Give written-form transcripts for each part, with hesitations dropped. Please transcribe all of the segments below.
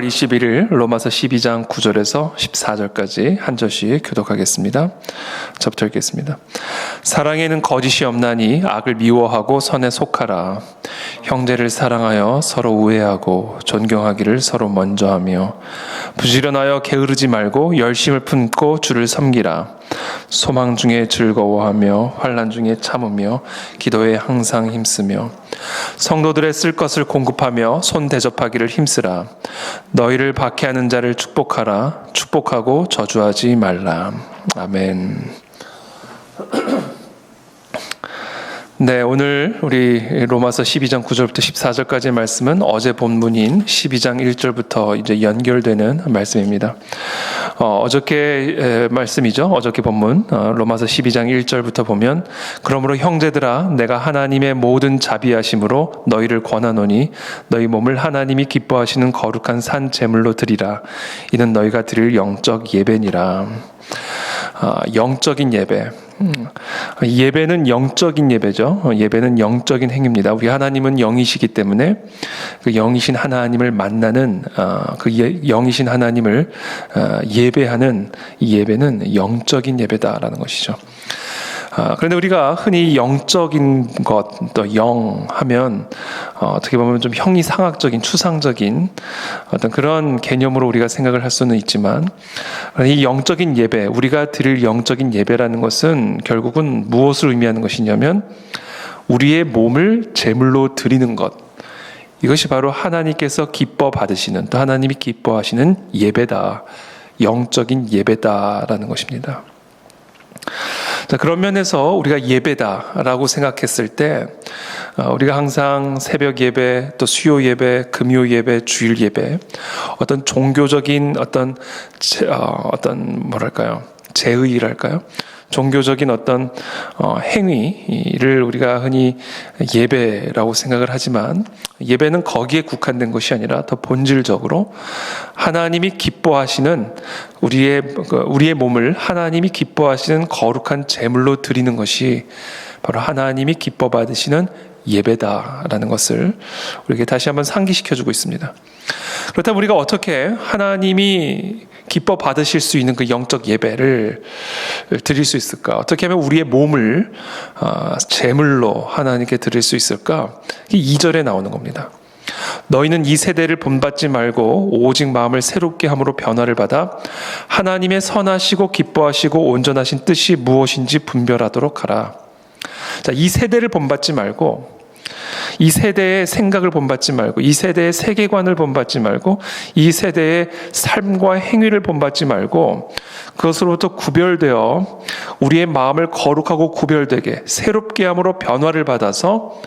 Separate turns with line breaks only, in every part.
6월 21일 로마서 12장 9절에서 14절까지 한 절씩 교독하겠습니다. 저부터 읽겠습니다. 사랑에는 거짓이 없나니 악을 미워하고 선에 속하라. 형제를 사랑하여 서로 우애하고 존경하기를 서로 먼저 하며 부지런하여 게으르지 말고 열심을 품고 주를 섬기라. 소망 중에 즐거워하며 환난 중에 참으며 기도에 항상 힘쓰며 성도들의 쓸 것을 공급하며 손 대접하기를 힘쓰라. 너희를 박해하는 자를 축복하라. 축복하고 저주하지 말라. 아멘. 네, 오늘 우리 로마서 12장 9절부터 14절까지의 말씀은 어제 본문인 12장 1절부터 이제 연결되는 말씀입니다. 어저께 말씀이죠. 어저께 본문 로마서 12장 1절부터 보면 그러므로 형제들아 내가 하나님의 모든 자비하심으로 너희를 권하노니 너희 몸을 하나님이 기뻐하시는 거룩한 산 제물로 드리라. 이는 너희가 드릴 영적 예배니라. 영적인 예배. 예배는 영적인 예배죠. 예배는 영적인 행위입니다. 우리 하나님은 영이시기 때문에 그 영이신 하나님을 만나는 그 영이신 하나님을 예배하는 이 예배는 영적인 예배다라는 것이죠. 그런데 우리가 흔히 영적인 것, 또 영 하면 어떻게 보면 좀 형이상학적인, 추상적인 어떤 그런 개념으로 우리가 생각을 할 수는 있지만 이 영적인 예배, 우리가 드릴 영적인 예배라는 것은 결국은 무엇을 의미하는 것이냐면 우리의 몸을 제물로 드리는 것. 이것이 바로 하나님께서 기뻐 받으시는, 또 하나님이 기뻐하시는 예배다. 영적인 예배다라는 것입니다. 자, 그런 면에서 우리가 예배다라고 생각했을 때 우리가 항상 새벽 예배, 또 수요 예배, 금요 예배, 주일 예배 어떤 종교적인 어떤 뭐랄까요? 제의랄까요? 종교적인 어떤 행위를 우리가 흔히 예배라고 생각을 하지만 예배는 거기에 국한된 것이 아니라 더 본질적으로 하나님이 기뻐하시는 우리의 몸을 하나님이 기뻐하시는 거룩한 제물로 드리는 것이 바로 하나님이 기뻐 받으시는 예배다라는 것을 우리에게 다시 한번 상기시켜주고 있습니다. 그렇다면 우리가 어떻게 하나님이 기뻐 받으실 수 있는 그 영적 예배를 드릴 수 있을까? 어떻게 하면 우리의 몸을 제물로 하나님께 드릴 수 있을까? 이 2절에 나오는 겁니다. 너희는 이 세대를 본받지 말고 오직 마음을 새롭게 함으로 변화를 받아 하나님의 선하시고 기뻐하시고 온전하신 뜻이 무엇인지 분별하도록 하라. 자, 이 세대를 본받지 말고, 이 세대의 생각을 본받지 말고, 이 세대의 세계관을 본받지 말고, 이 세대의 삶과 행위를 본받지 말고, 그것으로부터 구별되어 우리의 마음을 거룩하고 구별되게 새롭게 함으로 변화를 받아서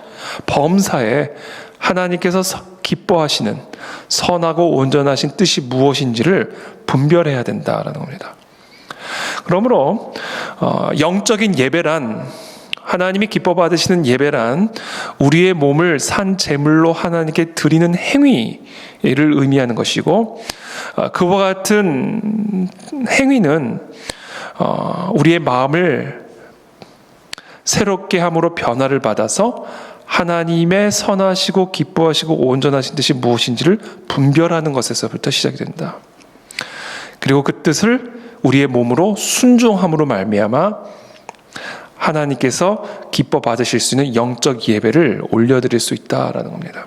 범사에 하나님께서 기뻐하시는 선하고 온전하신 뜻이 무엇인지를 분별해야 된다라는 겁니다. 그러므로 영적인 예배란, 하나님이 기뻐 받으시는 예배란 우리의 몸을 산 제물로 하나님께 드리는 행위를 의미하는 것이고, 그와 같은 행위는 우리의 마음을 새롭게 함으로 변화를 받아서 하나님의 선하시고 기뻐하시고 온전하신 뜻이 무엇인지를 분별하는 것에서부터 시작이 된다. 그리고 그 뜻을 우리의 몸으로 순종함으로 말미암아 하나님께서 기뻐 받으실 수 있는 영적 예배를 올려드릴 수 있다라는 겁니다.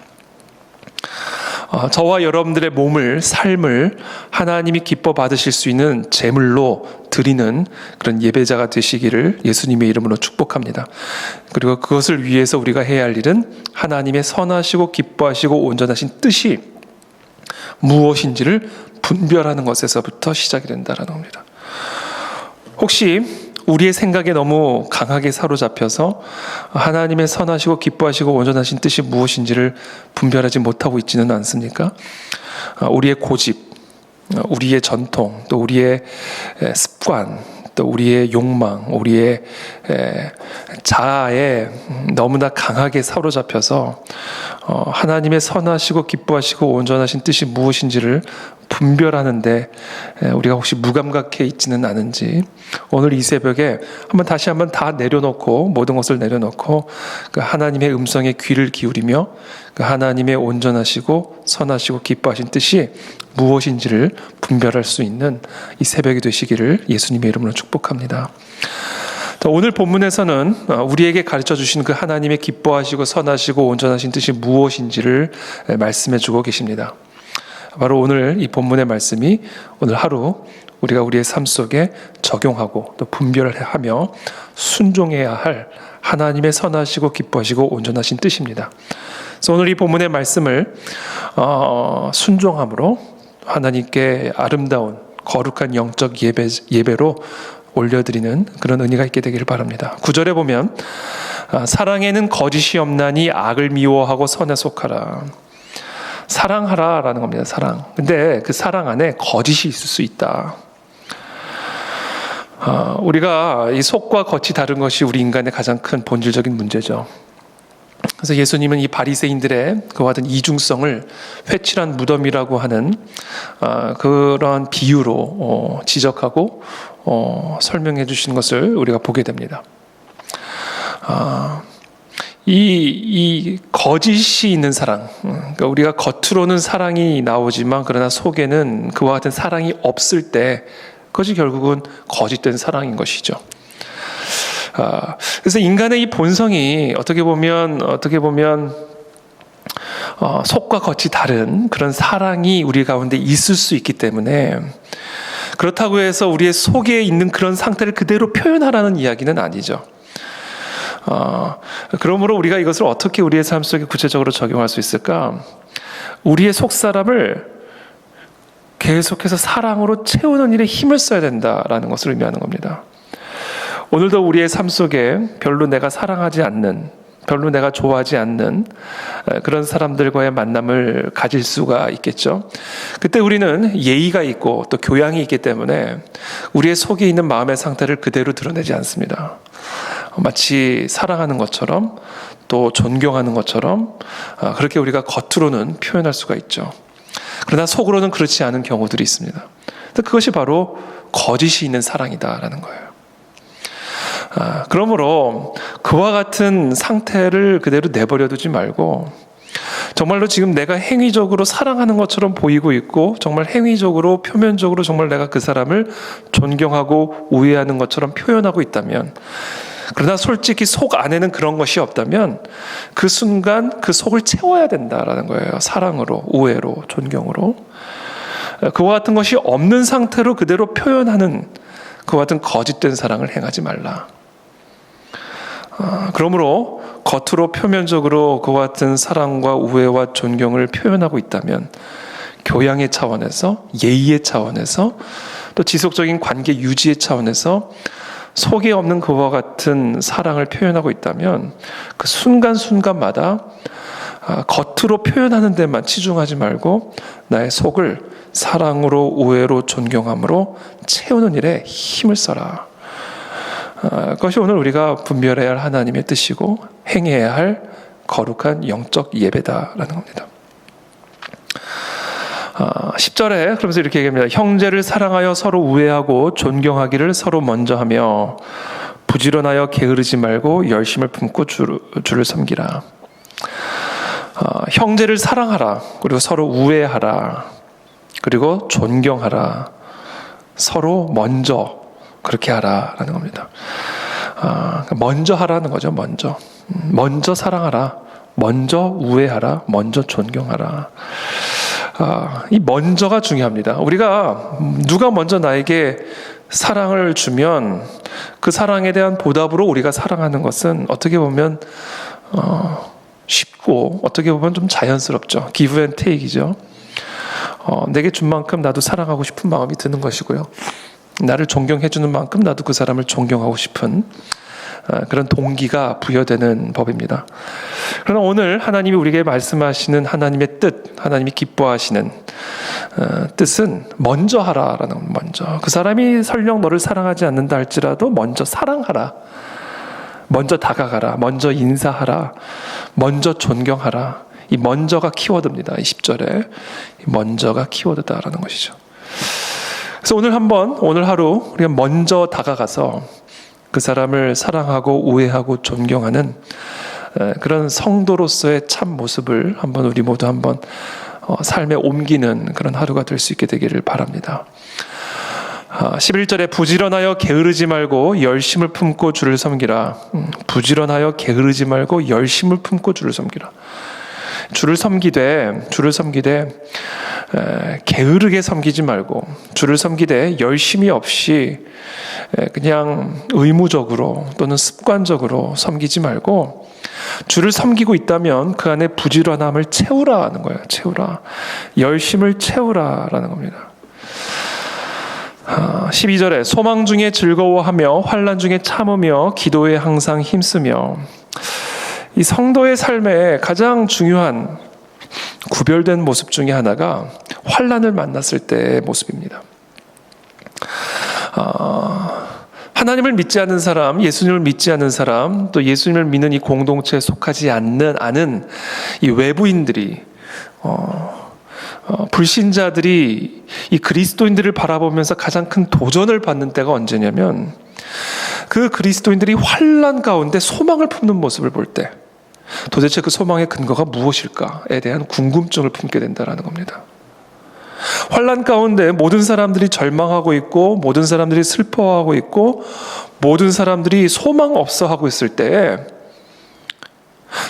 저와 여러분들의 몸을, 삶을 하나님이 기뻐 받으실 수 있는 제물로 드리는 그런 예배자가 되시기를 예수님의 이름으로 축복합니다. 그리고 그것을 위해서 우리가 해야 할 일은 하나님의 선하시고 기뻐하시고 온전하신 뜻이 무엇인지를 분별하는 것에서부터 시작이 된다는 겁니다. 혹시 우리의 생각에 너무 강하게 사로잡혀서 하나님의 선하시고 기뻐하시고 온전하신 뜻이 무엇인지를 분별하지 못하고 있지는 않습니까? 우리의 고집, 우리의 전통, 또 우리의 습관, 또 우리의 욕망, 우리의 자아에 너무나 강하게 사로잡혀서 하나님의 선하시고 기뻐하시고 온전하신 뜻이 무엇인지를 분별하는데 우리가 혹시 무감각해 있지는 않은지 오늘 이 새벽에 다시 한번 다 내려놓고 모든 것을 내려놓고 그 하나님의 음성에 귀를 기울이며 그 하나님의 온전하시고 선하시고 기뻐하신 뜻이 무엇인지를 분별할 수 있는 이 새벽이 되시기를 예수님의 이름으로 축복합니다. 오늘 본문에서는 우리에게 가르쳐 주신 그 하나님의 기뻐하시고 선하시고 온전하신 뜻이 무엇인지를 말씀해 주고 계십니다. 바로 오늘 이 본문의 말씀이 오늘 하루 우리가 우리의 삶 속에 적용하고 또 분별하며 순종해야 할 하나님의 선하시고 기뻐하시고 온전하신 뜻입니다. 그래서 오늘 이 본문의 말씀을 순종함으로 하나님께 아름다운 거룩한 영적 예배로 올려드리는 그런 은혜가 있게 되기를 바랍니다. 9절에 보면 사랑에는 거짓이 없나니 악을 미워하고 선에 속하라. 사랑하라라는 겁니다. 사랑. 근데 그 사랑 안에 거짓이 있을 수 있다. 우리가 이 속과 겉이 다른 것이 우리 인간의 가장 큰 본질적인 문제죠. 그래서 예수님은 이 바리새인들의 그와 같은 이중성을 회칠한 무덤이라고 하는 그런 비유로 지적하고 설명해 주신 것을 우리가 보게 됩니다. 이 거짓이 있는 사랑, 그러니까 우리가 겉으로는 사랑이 나오지만 그러나 속에는 그와 같은 사랑이 없을 때 그것이 결국은 거짓된 사랑인 것이죠. 그래서 인간의 이 본성이 어떻게 보면 속과 겉이 다른 그런 사랑이 우리 가운데 있을 수 있기 때문에 그렇다고 해서 우리의 속에 있는 그런 상태를 그대로 표현하라는 이야기는 아니죠. 그러므로 우리가 이것을 어떻게 우리의 삶 속에 구체적으로 적용할 수 있을까? 우리의 속 사람을 계속해서 사랑으로 채우는 일에 힘을 써야 된다라는 것을 의미하는 겁니다. 오늘도 우리의 삶 속에 별로 내가 사랑하지 않는, 별로 내가 좋아하지 않는 그런 사람들과의 만남을 가질 수가 있겠죠. 그때 우리는 예의가 있고 또 교양이 있기 때문에 우리의 속에 있는 마음의 상태를 그대로 드러내지 않습니다. 마치 사랑하는 것처럼 또 존경하는 것처럼 그렇게 우리가 겉으로는 표현할 수가 있죠. 그러나 속으로는 그렇지 않은 경우들이 있습니다. 그것이 바로 거짓이 있는 사랑이다라는 거예요. 그러므로 그와 같은 상태를 그대로 내버려 두지 말고 정말로 지금 내가 행위적으로 사랑하는 것처럼 보이고 있고 정말 행위적으로 표면적으로 정말 내가 그 사람을 존경하고 우애하는 것처럼 표현하고 있다면, 그러나 솔직히 속 안에는 그런 것이 없다면 그 순간 그 속을 채워야 된다라는 거예요. 사랑으로, 우애로, 존경으로. 그와 같은 것이 없는 상태로 그대로 표현하는 그와 같은 거짓된 사랑을 행하지 말라. 그러므로 겉으로 표면적으로 그와 같은 사랑과 우애와 존경을 표현하고 있다면 교양의 차원에서, 예의의 차원에서, 또 지속적인 관계 유지의 차원에서 속에 없는 그와 같은 사랑을 표현하고 있다면 그 순간순간마다 겉으로 표현하는 데만 치중하지 말고 나의 속을 사랑으로, 우애로, 존경함으로 채우는 일에 힘을 써라. 그것이 오늘 우리가 분별해야 할 하나님의 뜻이고 행해야 할 거룩한 영적 예배다라는 겁니다. 10절에 그러면서 이렇게 얘기합니다. 형제를 사랑하여 서로 우애하고 존경하기를 서로 먼저 하며 부지런하여 게으르지 말고 열심을 품고 주를 섬기라. 형제를 사랑하라. 그리고 서로 우애하라. 그리고 존경하라. 서로 먼저 그렇게 하라라는 겁니다. 먼저 하라는 거죠. 먼저 사랑하라. 먼저 우애하라. 먼저 존경하라. 이 먼저가 중요합니다. 우리가 누가 먼저 나에게 사랑을 주면 그 사랑에 대한 보답으로 우리가 사랑하는 것은 어떻게 보면 쉽고 어떻게 보면 좀 자연스럽죠. give and take이죠. 내게 준 만큼 나도 사랑하고 싶은 마음이 드는 것이고요. 나를 존경해 주는 만큼 나도 그 사람을 존경하고 싶은 그런 동기가 부여되는 법입니다. 그러나 오늘 하나님이 우리에게 말씀하시는 하나님의 뜻, 하나님이 기뻐하시는 뜻은 먼저 하라라는, 먼저. 그 사람이 설령 너를 사랑하지 않는다 할지라도 먼저 사랑하라. 먼저 다가가라. 먼저 인사하라. 먼저 존경하라. 이 먼저가 키워드입니다. 이 10절에 먼저가 키워드다라는 것이죠. 그래서 오늘 하루 우리가 먼저 다가가서 그 사람을 사랑하고 우애하고 존경하는 그런 성도로서의 참 모습을 우리 모두 삶에 옮기는 그런 하루가 될 수 있게 되기를 바랍니다. 11절에 부지런하여 게으르지 말고 열심을 품고 주를 섬기라. 부지런하여 게으르지 말고 열심을 품고 주를 섬기라. 주를 섬기되 게으르게 섬기지 말고, 주를 섬기되 열심이 없이 그냥 의무적으로 또는 습관적으로 섬기지 말고, 주를 섬기고 있다면 그 안에 부지런함을 채우라 하는 거예요. 채우라. 열심을 채우라라는 겁니다. 12절에 소망 중에 즐거워하며 환난 중에 참으며 기도에 항상 힘쓰며. 이 성도의 삶에 가장 중요한 구별된 모습 중에 하나가 환난을 만났을 때의 모습입니다. 하나님을 믿지 않는 사람, 예수님을 믿지 않는 사람, 또 예수님을 믿는 이 공동체에 속하지 않은 이 외부인들이, 불신자들이 이 그리스도인들을 바라보면서 가장 큰 도전을 받는 때가 언제냐면, 그 그리스도인들이 환난 가운데 소망을 품는 모습을 볼 때, 도대체 그 소망의 근거가 무엇일까에 대한 궁금증을 품게 된다는 겁니다. 환난 가운데 모든 사람들이 절망하고 있고, 모든 사람들이 슬퍼하고 있고, 모든 사람들이 소망 없어 하고 있을 때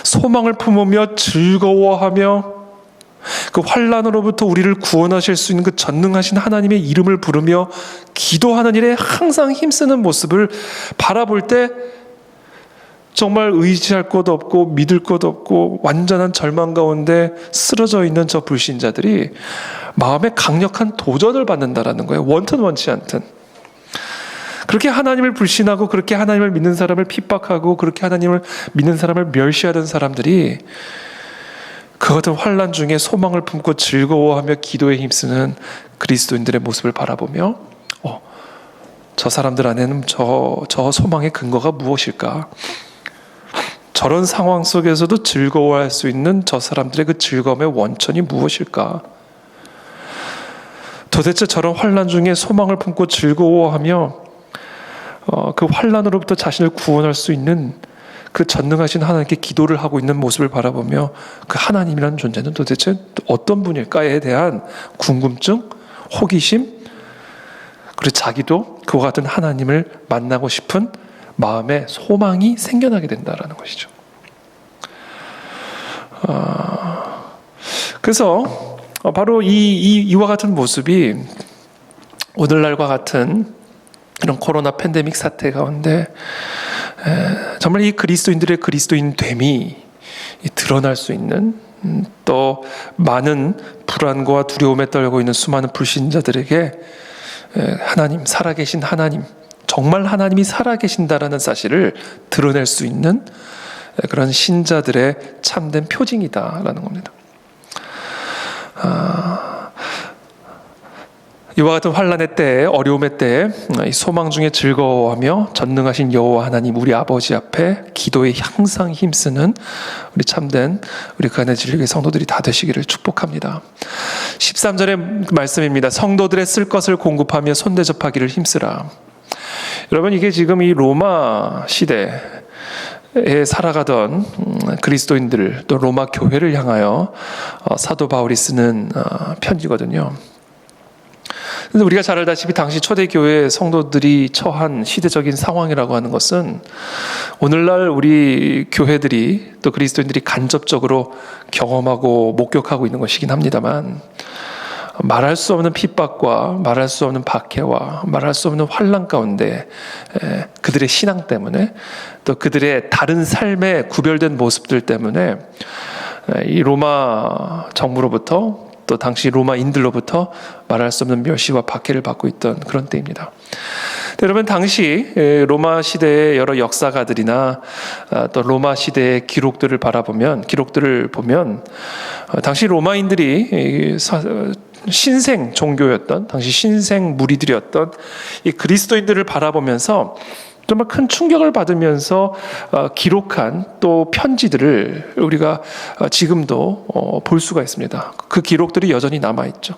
소망을 품으며 즐거워하며 그 환난으로부터 우리를 구원하실 수 있는 그 전능하신 하나님의 이름을 부르며 기도하는 일에 항상 힘쓰는 모습을 바라볼 때, 정말 의지할 것 없고 믿을 것 없고 완전한 절망 가운데 쓰러져 있는 저 불신자들이 마음에 강력한 도전을 받는다라는 거예요. 원튼 원치 않든. 그렇게 하나님을 불신하고 그렇게 하나님을 믿는 사람을 핍박하고 그렇게 하나님을 믿는 사람을 멸시하던 사람들이 그 같은 환난 중에 소망을 품고 즐거워하며 기도에 힘쓰는 그리스도인들의 모습을 바라보며 저 사람들 안에는 저 소망의 근거가 무엇일까? 저런 상황 속에서도 즐거워할 수 있는 저 사람들의 그 즐거움의 원천이 무엇일까? 도대체 저런 환난 중에 소망을 품고 즐거워하며 그 환난으로부터 자신을 구원할 수 있는 그 전능하신 하나님께 기도를 하고 있는 모습을 바라보며 그 하나님이라는 존재는 도대체 어떤 분일까에 대한 궁금증, 호기심, 그리고 자기도 그와 같은 하나님을 만나고 싶은 마음에 소망이 생겨나게 된다는 것이죠. 그래서 바로 이와 같은 모습이 오늘날과 같은 이런 코로나 팬데믹 사태 가운데 정말 이 그리스도인들의 그리스도인됨이 드러날 수 있는, 또 많은 불안과 두려움에 떨고 있는 수많은 불신자들에게 하나님, 살아계신 하나님, 정말 하나님이 살아계신다라는 사실을 드러낼 수 있는 그런 신자들의 참된 표징이다라는 겁니다. 이와 같은 환난의 때에, 어려움의 때에 소망 중에 즐거워하며 전능하신 여호와 하나님 우리 아버지 앞에 기도에 항상 힘쓰는 우리 참된 우리 그 안에 진리의 성도들이 다 되시기를 축복합니다. 13절의 말씀입니다. 성도들의 쓸 것을 공급하며 손대접하기를 힘쓰라. 여러분, 이게 지금 이 로마 시대에 살아가던 그리스도인들, 또 로마 교회를 향하여 사도 바울이 쓰는 편지거든요. 근데 우리가 잘 알다시피 당시 초대교회 성도들이 처한 시대적인 상황이라고 하는 것은 오늘날 우리 교회들이, 또 그리스도인들이 간접적으로 경험하고 목격하고 있는 것이긴 합니다만, 말할 수 없는 핍박과 말할 수 없는 박해와 말할 수 없는 환난 가운데 그들의 신앙 때문에, 또 그들의 다른 삶의 구별된 모습들 때문에 이 로마 정부로부터, 또 당시 로마인들로부터 말할 수 없는 멸시와 박해를 받고 있던 그런 때입니다. 여러분, 당시 로마 시대의 여러 역사가들이나 또 로마 시대의 기록들을 보면 당시 로마인들이 신생 종교였던, 당시 신생 무리들이었던 이 그리스도인들을 바라보면서 정말 큰 충격을 받으면서 기록한 또 편지들을 우리가 지금도 볼 수가 있습니다. 그 기록들이 여전히 남아있죠.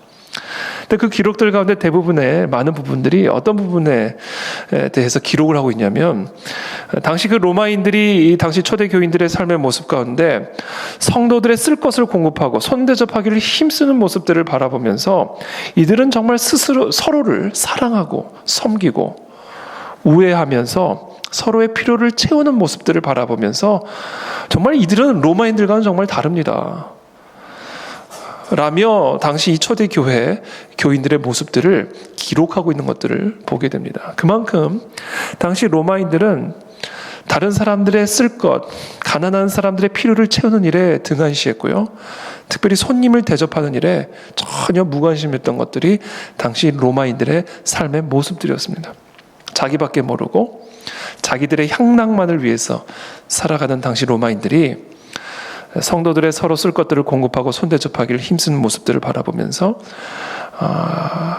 근데 그 기록들 가운데 대부분의 많은 부분들이 어떤 부분에 대해서 기록을 하고 있냐면, 당시 그 로마인들이 당시 초대 교인들의 삶의 모습 가운데 성도들의 쓸 것을 공급하고 손대접하기를 힘쓰는 모습들을 바라보면서 이들은 정말 스스로 서로를 사랑하고 섬기고 우애하면서 서로의 필요를 채우는 모습들을 바라보면서 정말 이들은 로마인들과는 정말 다릅니다 라며 당시 이 초대 교회 교인들의 모습들을 기록하고 있는 것들을 보게 됩니다. 그만큼 당시 로마인들은 다른 사람들의 쓸 것, 가난한 사람들의 필요를 채우는 일에 등한시했고요. 특별히 손님을 대접하는 일에 전혀 무관심했던 것들이 당시 로마인들의 삶의 모습들이었습니다. 자기밖에 모르고 자기들의 향락만을 위해서 살아가는 당시 로마인들이 성도들의 서로 쓸 것들을 공급하고 손대접하기를 힘쓰는 모습들을 바라보면서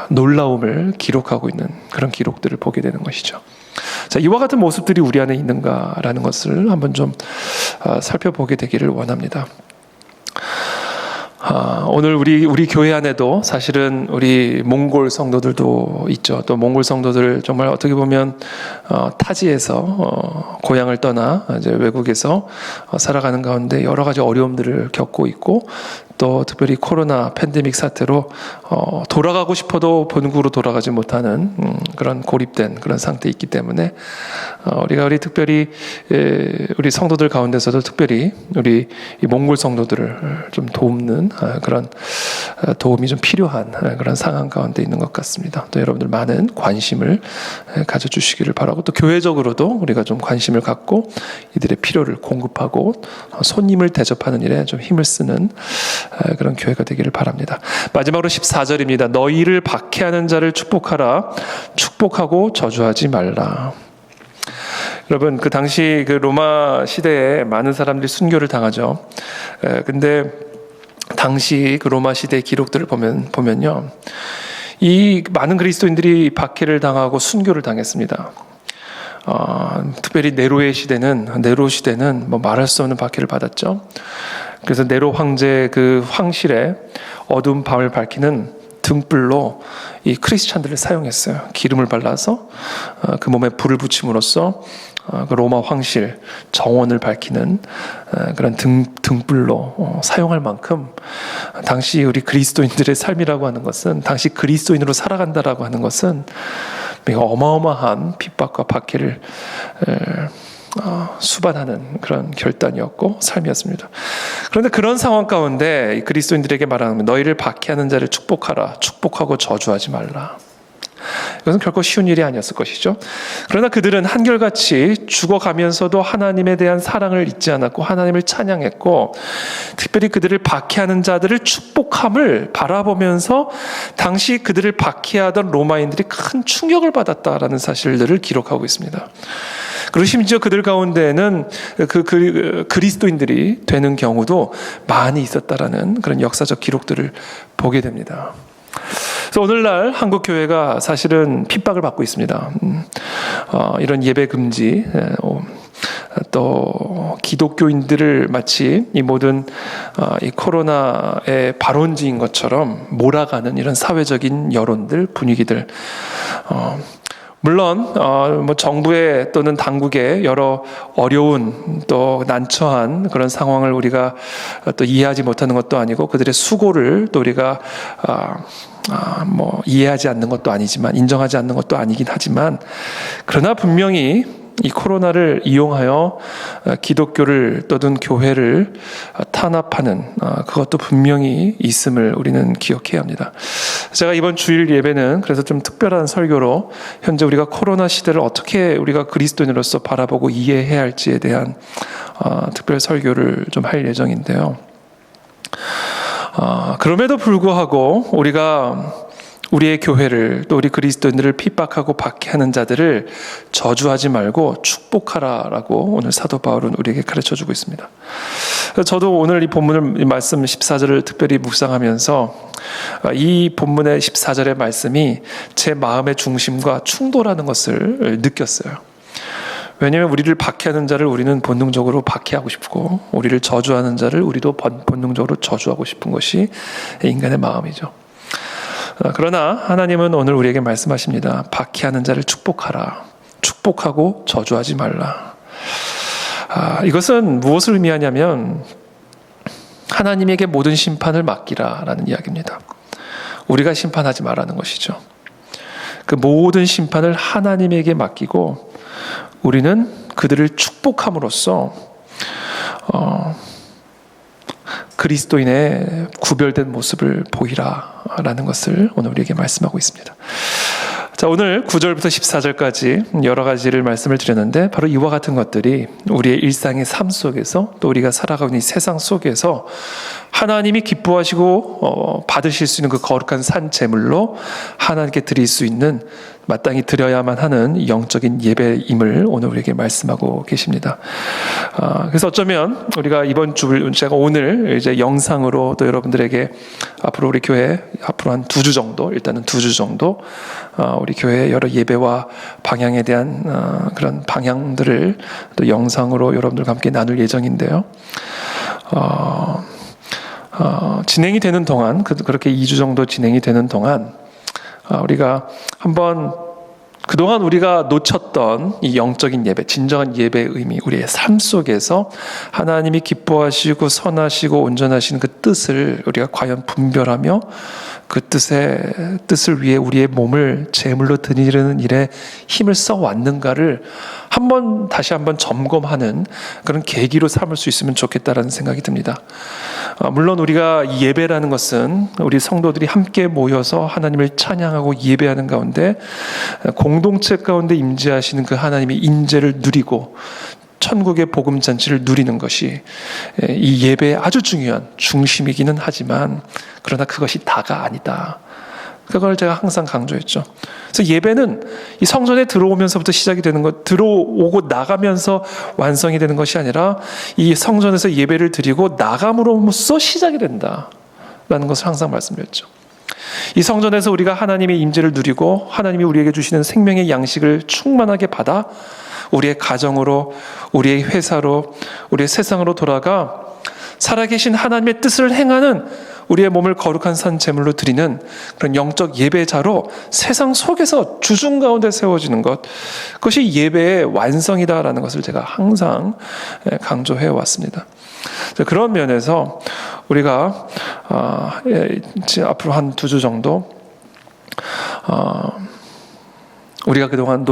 놀라움을 기록하고 있는 그런 기록들을 보게 되는 것이죠. 자, 이와 같은 모습들이 우리 안에 있는가라는 것을 한번 좀 살펴보게 되기를 원합니다. 오늘 우리 교회 안에도 사실은 우리 몽골 성도들도 있죠. 또 몽골 성도들 정말 어떻게 보면 타지에서 고향을 떠나 이제 외국에서 살아가는 가운데 여러 가지 어려움들을 겪고 있고, 또 특별히 코로나 팬데믹 사태로 돌아가고 싶어도 본국으로 돌아가지 못하는 그런 고립된 그런 상태에 있기 때문에 우리 특별히 우리 성도들 가운데서도 특별히 우리 이 몽골 성도들을 좀 돕는 그런 도움이 좀 필요한 그런 상황 가운데 있는 것 같습니다. 또 여러분들 많은 관심을 가져주시기를 바라고, 또 교회적으로도 우리가 좀 관심을 갖고 이들의 필요를 공급하고 손님을 대접하는 일에 좀 힘을 쓰는 그런 교회가 되기를 바랍니다. 마지막으로 14절입니다. 너희를 박해하는 자를 축복하라. 축복하고 저주하지 말라. 여러분, 그 당시 그 로마 시대에 많은 사람들이 순교를 당하죠. 근데 당시 그 로마 시대의 기록들을 보면요, 이 많은 그리스도인들이 박해를 당하고 순교를 당했습니다. 특별히 네로 시대는 뭐 말할 수 없는 박해를 받았죠. 그래서 네로 황제 그 황실에 어두운 밤을 밝히는 등불로 이 크리스찬들을 사용했어요. 기름을 발라서 그 몸에 불을 붙임으로써 그 로마 황실 정원을 밝히는 그런 등불로 사용할 만큼 당시 우리 그리스도인들의 삶이라고 하는 것은, 당시 그리스도인으로 살아간다라고 하는 것은 어마어마한 핍박과 박해를 수반하는 그런 결단이었고 삶이었습니다. 그런데 그런 상황 가운데 그리스도인들에게 말하는, 너희를 박해하는 자를 축복하라. 축복하고 저주하지 말라. 이것은 결코 쉬운 일이 아니었을 것이죠. 그러나 그들은 한결같이 죽어가면서도 하나님에 대한 사랑을 잊지 않았고 하나님을 찬양했고, 특별히 그들을 박해하는 자들을 축복함을 바라보면서 당시 그들을 박해하던 로마인들이 큰 충격을 받았다라는 사실들을 기록하고 있습니다. 그리고 심지어 그들 가운데는 그리스도인들이 되는 경우도 많이 있었다라는 그런 역사적 기록들을 보게 됩니다. 그래서 오늘날 한국 교회가 사실은 핍박을 받고 있습니다. 이런 예배 금지, 또 기독교인들을 마치 이 모든 이 코로나의 발원지인 것처럼 몰아가는 이런 사회적인 여론들, 분위기들. 물론 뭐 정부의 또는 당국의 여러 어려운 또 난처한 그런 상황을 우리가 또 이해하지 못하는 것도 아니고, 그들의 수고를 또 우리가 뭐 이해하지 않는 것도 아니지만, 인정하지 않는 것도 아니긴 하지만, 그러나 분명히 이 코로나를 이용하여 기독교를 또는 교회를 탄압하는 그것도 분명히 있음을 우리는 기억해야 합니다. 제가 이번 주일 예배는 그래서 좀 특별한 설교로 현재 우리가 코로나 시대를 어떻게 우리가 그리스도인으로서 바라보고 이해해야 할지에 대한 특별 설교를 좀 할 예정인데요. 그럼에도 불구하고 우리가 우리의 교회를, 또 우리 그리스도인들을 핍박하고 박해하는 자들을 저주하지 말고 축복하라라고 오늘 사도 바울은 우리에게 가르쳐주고 있습니다. 저도 오늘 이 본문을, 말씀 14절을 특별히 묵상하면서 이 본문의 14절의 말씀이 제 마음의 중심과 충돌하는 것을 느꼈어요. 왜냐하면 우리를 박해하는 자를 우리는 본능적으로 박해하고 싶고, 우리를 저주하는 자를 우리도 본능적으로 저주하고 싶은 것이 인간의 마음이죠. 그러나 하나님은 오늘 우리에게 말씀하십니다. 박해하는 자를 축복하라. 축복하고 저주하지 말라. 이것은 무엇을 의미하냐면 하나님에게 모든 심판을 맡기라라는 이야기입니다. 우리가 심판하지 말라는 것이죠. 그 모든 심판을 하나님에게 맡기고 우리는 그들을 축복함으로써 그리스도인의 구별된 모습을 보이라라는 것을 오늘 우리에게 말씀하고 있습니다. 자, 오늘 9절부터 14절까지 여러 가지를 말씀을 드렸는데 바로 이와 같은 것들이 우리의 일상의 삶 속에서 또 우리가 살아가고 있는 이 세상 속에서 하나님이 기뻐하시고 받으실 수 있는 그 거룩한 산 제물로 하나님께 드릴 수 있는 마땅히 드려야만 하는 영적인 예배임을 오늘 우리에게 말씀하고 계십니다. 그래서 어쩌면 우리가 이번 주 제가 오늘 이제 영상으로 또 여러분들에게 앞으로 우리 교회 앞으로 한 2주 정도 일단은 2주 정도 우리 교회 여러 예배와 방향에 대한 그런 방향들을 또 영상으로 여러분들과 함께 나눌 예정인데요. 진행이 되는 동안 그렇게 2주 정도 진행이 되는 동안 우리가 한번 그동안 우리가 놓쳤던 이 영적인 예배, 진정한 예배의 의미, 우리의 삶 속에서 하나님이 기뻐하시고 선하시고 온전하신 그 뜻을 우리가 과연 분별하며 그 뜻을 위해 우리의 몸을 제물로 드리는 일에 힘을 써왔는가를 다시 한번 점검하는 그런 계기로 삼을 수 있으면 좋겠다라는 생각이 듭니다. 물론 우리가 이 예배라는 것은 우리 성도들이 함께 모여서 하나님을 찬양하고 예배하는 가운데 공동체 가운데 임재하시는 그 하나님의 임재를 누리고 천국의 복음잔치를 누리는 것이 이 예배의 아주 중요한 중심이기는 하지만 그러나 그것이 다가 아니다. 그걸 제가 항상 강조했죠. 그래서 예배는 이 성전에 들어오면서부터 시작이 되는 것, 들어오고 나가면서 완성이 되는 것이 아니라 이 성전에서 예배를 드리고 나감으로써 시작이 된다라는 것을 항상 말씀드렸죠. 이 성전에서 우리가 하나님의 임재를 누리고 하나님이 우리에게 주시는 생명의 양식을 충만하게 받아 우리의 가정으로, 우리의 회사로, 우리의 세상으로 돌아가 살아계신 하나님의 뜻을 행하는 우리의 몸을 거룩한 산 제물로 드리는 그런 영적 예배자로 세상 속에서 주중 가운데 세워지는 것, 그것이 예배의 완성이다라는 것을 제가 항상 강조해 왔습니다. 그런 면에서 우리가 앞으로 한 2주 정도 우리가 그동안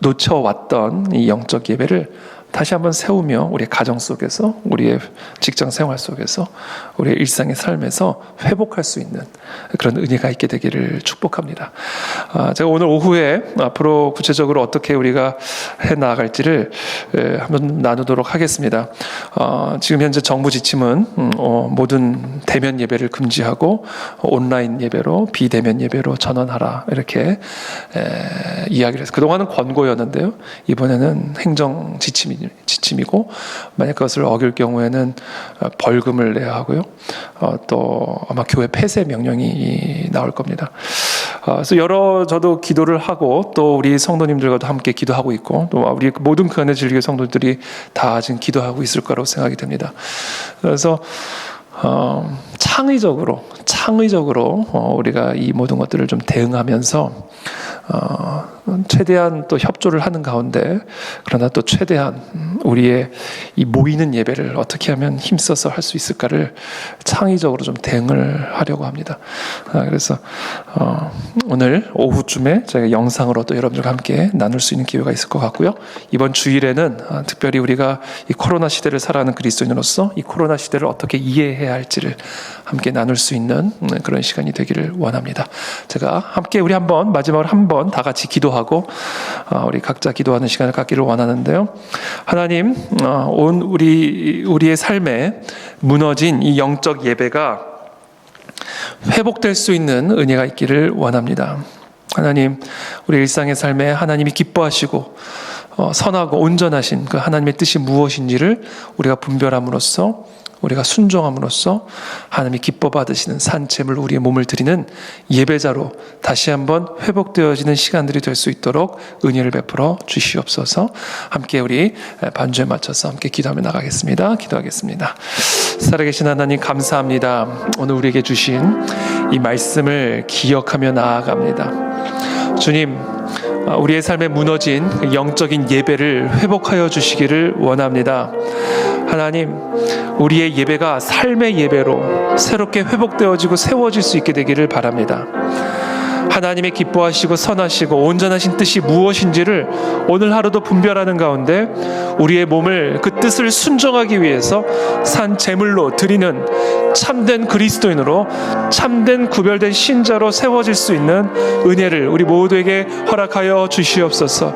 놓쳐왔던 이 영적 예배를 다시 한번 세우며 우리의 가정 속에서, 우리의 직장 생활 속에서, 우리의 일상의 삶에서 회복할 수 있는 그런 은혜가 있게 되기를 축복합니다. 제가 오늘 오후에 앞으로 구체적으로 어떻게 우리가 해나갈지를 한번 나누도록 하겠습니다. 지금 현재 정부 지침은 모든 대면 예배를 금지하고 온라인 예배로, 비대면 예배로 전환하라 이렇게 이야기를 해서 그동안은 권고였는데요. 이번에는 행정 지침이고 만약 그것을 어길 경우에는 벌금을 내야 하고요. 또 아마 교회 폐쇄 명령이 나올 겁니다. 그래서 저도 기도를 하고 또 우리 성도님들과도 함께 기도하고 있고 또 우리 모든 그 안에 진리교회 성도들이 다 지금 기도하고 있을 거라고 생각이 됩니다. 그래서 창의적으로 우리가 이 모든 것들을 좀 대응하면서 최대한 또 협조를 하는 가운데 그러나 또 최대한 우리의 이 모이는 예배를 어떻게 하면 힘써서 할 수 있을까를 창의적으로 좀 대응을 하려고 합니다. 그래서 오늘 오후쯤에 저희가 영상으로 또 여러분들과 함께 나눌 수 있는 기회가 있을 것 같고요. 이번 주일에는 특별히 우리가 이 코로나 시대를 살아가는 그리스도인으로서 이 코로나 시대를 어떻게 이해해야 할지를 함께 나눌 수 있는 그런 시간이 되기를 원합니다. 제가 함께 우리 마지막으로 한번 다 같이 기도하고 우리 각자 기도하는 시간을 갖기를 원하는데요. 하나님, 우리의 삶에 무너진 이 영적 예배가 회복될 수 있는 은혜가 있기를 원합니다. 하나님, 우리 일상의 삶에 하나님이 기뻐하시고 선하고 온전하신 그 하나님의 뜻이 무엇인지를 우리가 분별함으로써, 우리가 순종함으로써 하나님이 기뻐 받으시는 산채물, 우리의 몸을 드리는 예배자로 다시 한번 회복되어지는 시간들이 될 수 있도록 은혜를 베풀어 주시옵소서. 함께 우리 반주에 맞춰서 함께 기도하며 나가겠습니다. 기도하겠습니다. 살아계신 하나님, 감사합니다. 오늘 우리에게 주신 이 말씀을 기억하며 나아갑니다. 주님, 우리의 삶에 무너진 영적인 예배를 회복하여 주시기를 원합니다. 하나님, 우리의 예배가 삶의 예배로 새롭게 회복되어지고 세워질 수 있게 되기를 바랍니다. 하나님의 기뻐하시고 선하시고 온전하신 뜻이 무엇인지를 오늘 하루도 분별하는 가운데 우리의 몸을 그 뜻을 순종하기 위해서 산 제물로 드리는 참된 그리스도인으로, 참된 구별된 신자로 세워질 수 있는 은혜를 우리 모두에게 허락하여 주시옵소서.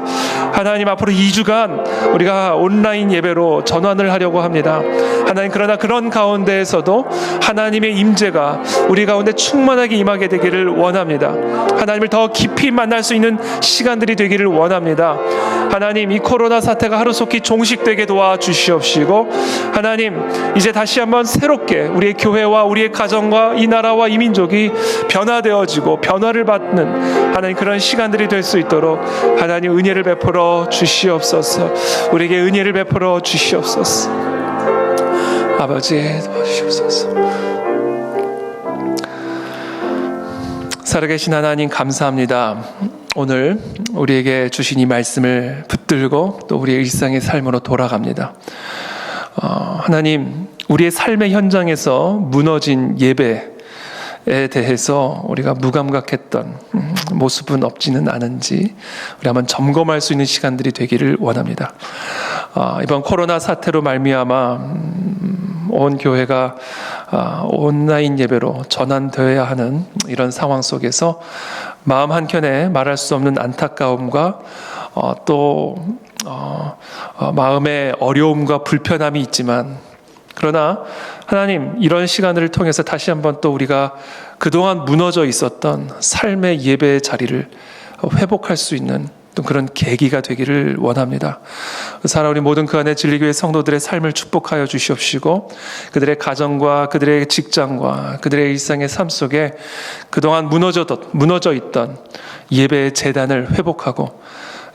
하나님, 앞으로 2주간 우리가 온라인 예배로 전환을 하려고 합니다. 하나님, 그러나 그런 가운데에서도 하나님의 임재가 우리 가운데 충만하게 임하게 되기를 원합니다. 하나님을 더 깊이 만날 수 있는 시간들이 되기를 원합니다. 하나님, 이 코로나 사태가 하루속히 종식되게 도와주시옵시고, 하나님, 이제 다시 한번 새롭게 우리의 교회와 우리의 가정과 이 나라와 이 민족이 변화되어지고 변화를 받는 하나님 그런 시간들이 될 수 있도록 하나님 은혜를 베풀어 주시옵소서. 우리에게 은혜를 베풀어 주시옵소서. 아버지, 도와주시옵소서. 살아계신 하나님, 감사합니다. 오늘 우리에게 주신 이 말씀을 붙들고 또 우리의 일상의 삶으로 돌아갑니다. 하나님, 우리의 삶의 현장에서 무너진 예배에 대해서 우리가 무감각했던 모습은 없지는 않은지 우리 한번 점검할 수 있는 시간들이 되기를 원합니다. 이번 코로나 사태로 말미암아 온 교회가 온라인 예배로 전환되어야 하는 이런 상황 속에서 마음 한켠에 말할 수 없는 안타까움과 또 마음의 어려움과 불편함이 있지만, 그러나 하나님, 이런 시간을 통해서 다시 한번 또 우리가 그동안 무너져 있었던 삶의 예배의 자리를 회복할 수 있는 또 그런 계기가 되기를 원합니다. 사랑하는 우리 모든 그 안에 진리교회 성도들의 삶을 축복하여 주시옵시고, 그들의 가정과 그들의 직장과 그들의 일상의 삶 속에 그동안 무너져 있던 예배의 재단을 회복하고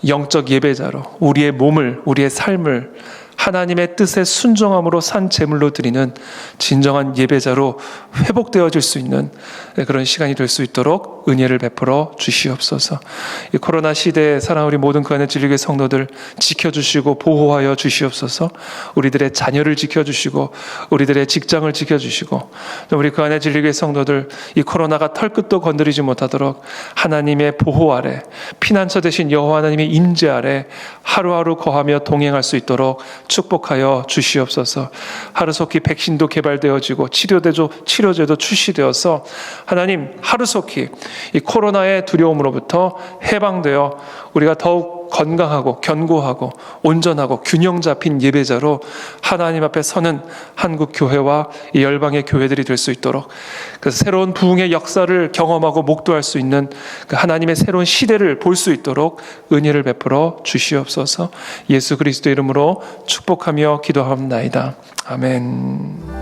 영적 예배자로 우리의 몸을, 우리의 삶을 하나님의 뜻에 순종함으로 산 제물로 드리는 진정한 예배자로 회복되어질 수 있는 그런 시간이 될 수 있도록 은혜를 베풀어 주시옵소서. 이 코로나 시대에 사랑하는 우리 모든 그 안에 진리교회 성도들 지켜주시고 보호하여 주시옵소서. 우리들의 자녀를 지켜주시고 우리들의 직장을 지켜주시고, 우리 그 안에 진리교회 성도들 이 코로나가 털끝도 건드리지 못하도록 하나님의 보호 아래, 피난처 되신 여호와 하나님의 임재 아래 하루하루 거하며 동행할 수 있도록 축복하여 주시옵소서. 하루속히 백신도 개발되어지고 치료제도 출시되어서 하나님, 하루속히 이 코로나의 두려움으로부터 해방되어 우리가 더욱 건강하고 견고하고 온전하고 균형 잡힌 예배자로 하나님 앞에 서는 한국 교회와 이 열방의 교회들이 될 수 있도록, 그래서 새로운 부흥의 역사를 경험하고 목도할 수 있는 그 하나님의 새로운 시대를 볼 수 있도록 은혜를 베풀어 주시옵소서. 예수 그리스도 이름으로 축복하며 기도합나이다. 아멘.